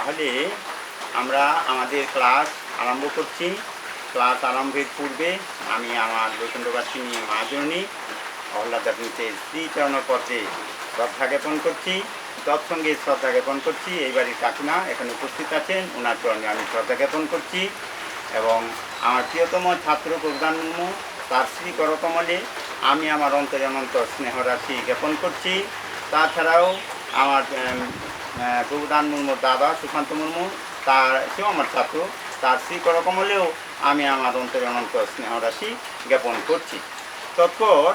তাহলে আমরা আমাদের ক্লাস আরম্ভ করছি। ক্লাস আরম্ভের পূর্বে আমি আমার বৈকুণ্ঠবাসিনী মা জননী অহল্লাদাসীর শ্রীচরণপদে শ্রদ্ধা জ্ঞাপন করছি। তৎসঙ্গে শ্রদ্ধা জ্ঞাপন করছি এই বাড়ির কাকিমা এখানে উপস্থিত আছেন, ওনার চরণে আমি শ্রদ্ধা জ্ঞাপন করছি। এবং আমার প্রিয়তম ছাত্র প্রধান মুর্মু তার শ্রী করকমলে আমি আমার অন্তরে অনন্ত স্নেহরাশি জ্ঞাপন করছি। তাছাড়াও আমার প্রভুদান মুর্মুর দাদা সুশান্ত মুর্মু, সেও আমার ছাত্র, তার শ্রী করকমলেও আমি আমার অন্তরে অনন্ত স্নেহরাশি জ্ঞাপন করছি। তৎপর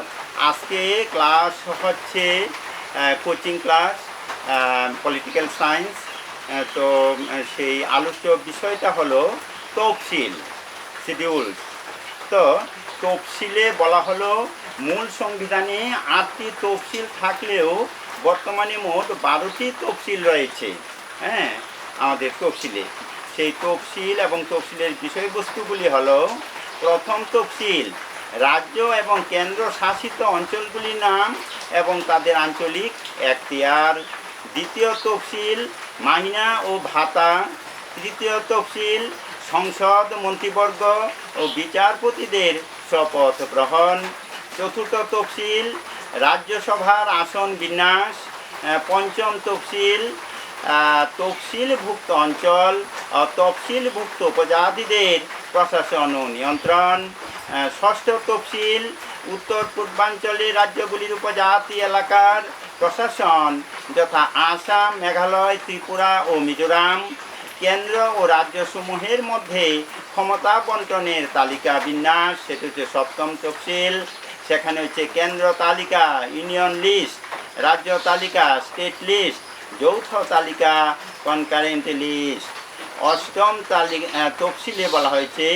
আজকে ক্লাস হচ্ছে কোচিং ক্লাস পলিটিক্যাল সায়েন্স। তো সেই আলোচ্য বিষয়টা হলো তফসিল, শিডিউলস। তো তফসিলে বলা হলো মূল সংবিধানে 8টি তফসিল থাকলেও বর্তমানে মোট 12টি তফসিল রয়েছে। হ্যাঁ, আমাদের তফসিলে সেই তফসিল এবং তফসিলের বিষয়বস্তুগুলি হলো: প্রথম তফসিল রাজ্য এবং কেন্দ্র শাসিত অঞ্চলগুলির নাম এবং তাদের আঞ্চলিক এখতিয়ার। দ্বিতীয় তফসিল মাহিনা ও ভাতা। তৃতীয় তফসিল সংসদ মন্ত্রীবর্গ ও বিচারপতিদের শপথ গ্রহণ। চতুর্থ তফসিল রাজ্যসভার আসন বিন্যাস। পঞ্চম তফসিল তফসিলভুক্ত অঞ্চল ও তফসিলভুক্ত উপজাতিদের প্রশাসন ও নিয়ন্ত্রণ। ষষ্ঠ তফসিল উত্তর পূর্বাঞ্চলের রাজ্যগুলির উপজাতি এলাকার প্রশাসন যথা আসাম, মেঘালয়, ত্রিপুরা ও মিজোরাম। কেন্দ্র ও রাজ্যসমূহের মধ্যে ক্ষমতা বন্টনের তালিকা বিন্যাস, সেটা হচ্ছে সপ্তম তফসিল। সেখানে হচ্ছে কেন্দ্র তালিকা ইউনিয়ন লিস্ট, রাজ্য তালিকা স্টেট লিস্ট, যৌথ তালিকা কনকারেন্ট লিস্ট। অষ্টম তফসিলে বলা হয়েছে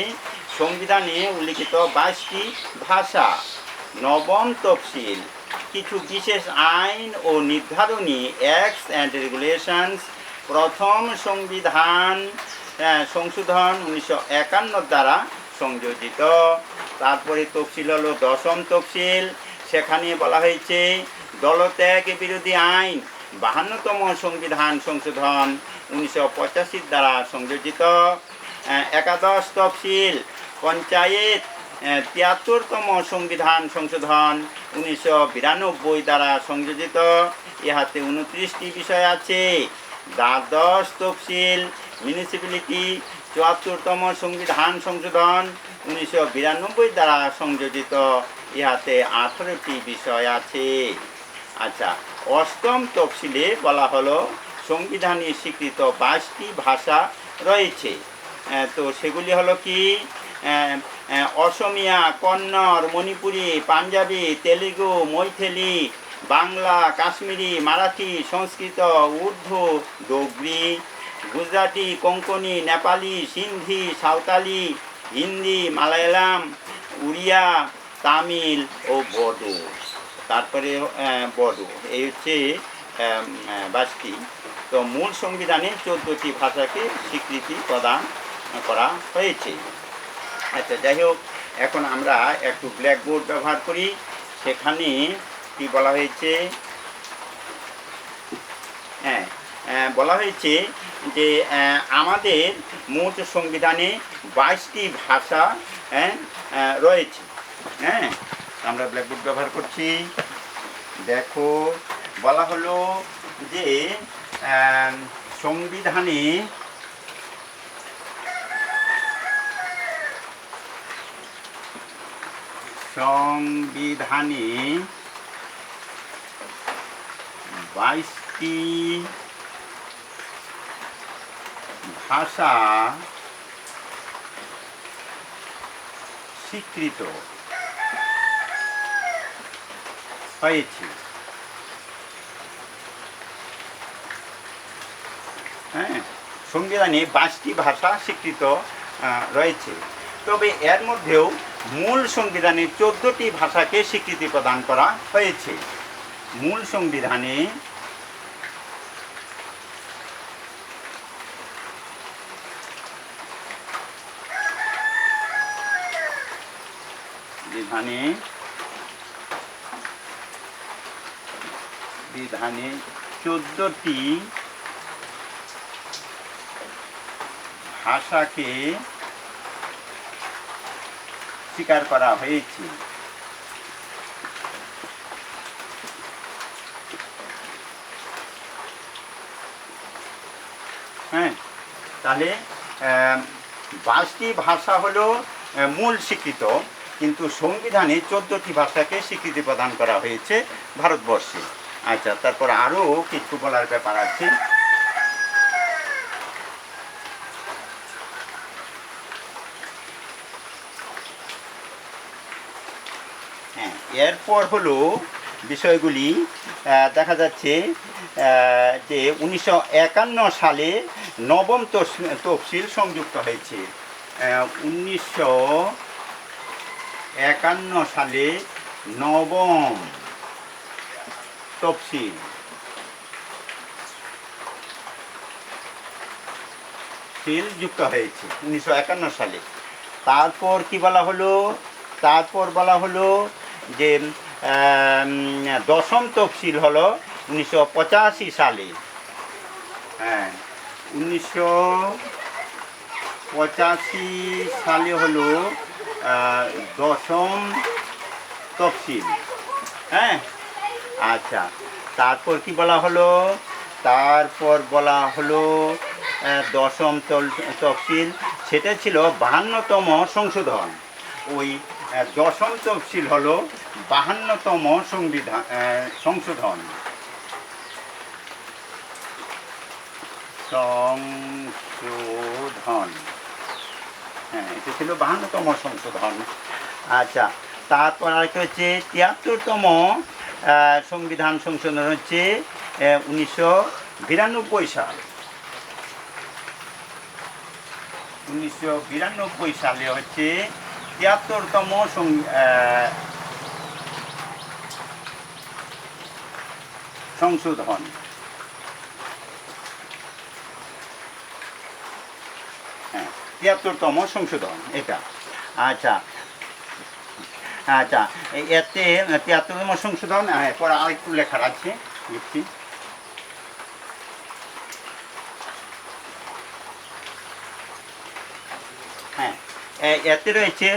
সংবিধানে উল্লিখিত 22টি ভাষা। নবম তফসিল কিছু বিশেষ আইন ও নির্ধারণী অ্যাক্টস অ্যান্ড রেগুলেশনস। প্রথম সংবিধান সংশোধন 1951 দ্বারা সংযোজিত। তারপরে তফসিল হলো দশম তফসিল। সেখানে বলা হয়েছে দলত্যাগ বিরোধী আইন 52তম সংবিধান সংশোধন 1985 দ্বারা সংযোজিত। একাদশ তফসিল পঞ্চায়েত 73তম সংবিধান সংশোধন 1992 দ্বারা সংযোজিত। ইহাতে 29টি বিষয় আছে। দ্বাদশ তফসিল মিউনিসিপ্যালিটি 74তম সংবিধান সংশোধন 1992 দ্বারা সংযোজিত। ইহাতে 18টি বিষয় আছে। আচ্ছা, অষ্টম তফসিলে বলা হলো সংবিধানে স্বীকৃত 22টি ভাষা রয়েছে। তো সেগুলি হলো কি: অসমিয়া, কন্নড়, মণিপুরি, পাঞ্জাবি, তেলুগু, মৈথিলি, বাংলা, কাশ্মীরি, মারাঠি, সংস্কৃত, উর্দু, ডোগরি, গুজরাটি, কোঙ্কনি, নেপালি, সিন্ধি, সাঁওতালি, হিন্দি, মালায়ালাম, উড়িয়া, তামিল ও বড়ো। তারপরে বড়ো। এই হচ্ছে 22টি। তো মূল সংবিধানে 14টি ভাষাকে স্বীকৃতি প্রদান করা হয়েছে। আচ্ছা, যাই হোক, এখন আমরা একটু ব্ল্যাকবোর্ড ব্যবহার করি। সেখানে কি বলা হয়েছে? বলা হয়েছে যে আমাদের মোট সংবিধানে 22টি ভাষা রয়েছে। আমরা ব্ল্যাকবোর্ড ব্যবহার করছি। দেখো, বলা হলো যে সংবিধানে সংবিধানে 22টি ভাষা স্বীকৃত হয়েছে। সংবিধানে 22টি ভাষা স্বীকৃত রয়েছে। তবে এর মধ্যেও মূল সংবিধানে 14টি ভাষাকে স্বীকৃতি প্রদান করা হয়েছে। মূল সংবিধানে বিধানে 14টি ভাষাকে স্বীকার করা হয়েছে। হ্যাঁ, তাহলে 22টি ভাষা হলো মূল স্বীকৃত, কিন্তু সংবিধানে 14টি ভাষাকে স্বীকৃতি প্রদান করা হয়েছে ভারতবর্ষে। আচ্ছা, তারপর আরও কিছু বলার ব্যাপার আছে। হ্যাঁ, এরপর হলো বিষয়গুলি দেখা যাচ্ছে যে 1951 সালে নবম তফসিল সংযুক্ত হয়েছে। 1951 সালে নবম তফসিল যুক্ত হয়েছে 1951 সালে। তারপর কি বলা হলো, তারপর বলা হলো যে দশম তফসিল হলো 1985 সালে। হ্যাঁ, 1985 সালে হলো দশম তফসিল। হ্যাঁ, আচ্ছা, তারপর কি বলা হলো, তারপর বলা হলো দশম তফসিল, সেটা ছিল 52তম সংশোধন। ওই দশম তফসিল হলো 52তম সংশোধন। হ্যাঁ, এটা ছিল 52তম সংশোধন। আচ্ছা, তারপর আরেকটা হচ্ছে 73তম সংবিধান সংশোধন হচ্ছে 1992 সাল। 1992 সালে হচ্ছে 73তম সংশোধন। হ্যাঁ, 73তম সংশোধন এটা। আচ্ছা, আচ্ছা, এতে 73তম সংশোধন। পরে আরেকটু লেখার আছে, লিখছি। হ্যাঁ, এতে রয়েছে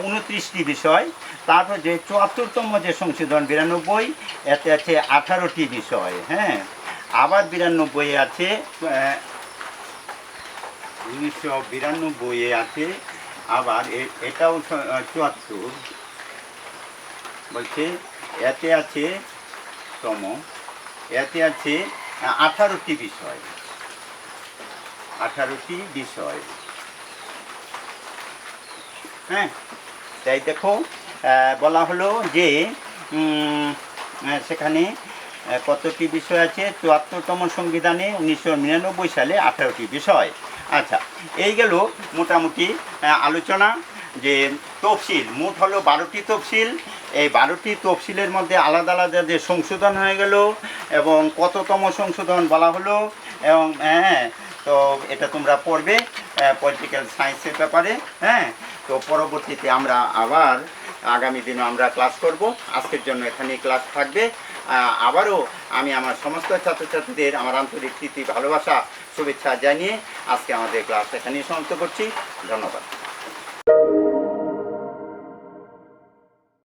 29টি বিষয়। তারপর যে 74তম যে সংশোধন 92, এতে আছে 18টি বিষয়। হ্যাঁ, আবার 92 আছে, 1992 আছে, আবার এটাও 74 বলছে। এতে আছে এতে আছে 18টি বিষয়। 18টি বিষয়। হ্যাঁ, তাই দেখো বলা হলো যে সেখানে কতটি বিষয় আছে 74তম সংবিধানে 1999 সালে 18টি বিষয়। আচ্ছা, এই গেল মোটামুটি আলোচনা যে তফসিল মোট হলো 12টি তফসিল। এই 12টি তফসিলের মধ্যে আলাদা আলাদা যে সংশোধন হয়ে গেল এবং কততম সংশোধন বলা হলো, এবং হ্যাঁ, তো এটা তোমরা পড়বে পলিটিক্যাল সায়েন্সের ব্যাপারে। হ্যাঁ, তো পরবর্তীতে আমরা আবার আগামী দিনে আমরা ক্লাস করব। আজকের জন্য এখানেই ক্লাস থাকবে। আবারও আমি আমার সমস্ত ছাত্রছাত্রীদের আমার আন্তরিক প্রীতি, ভালোবাসা, শুভেচ্ছা জানিয়ে আজকে আমাদের ক্লাস এখানেই সমাপ্ত করছি। ধন্যবাদ।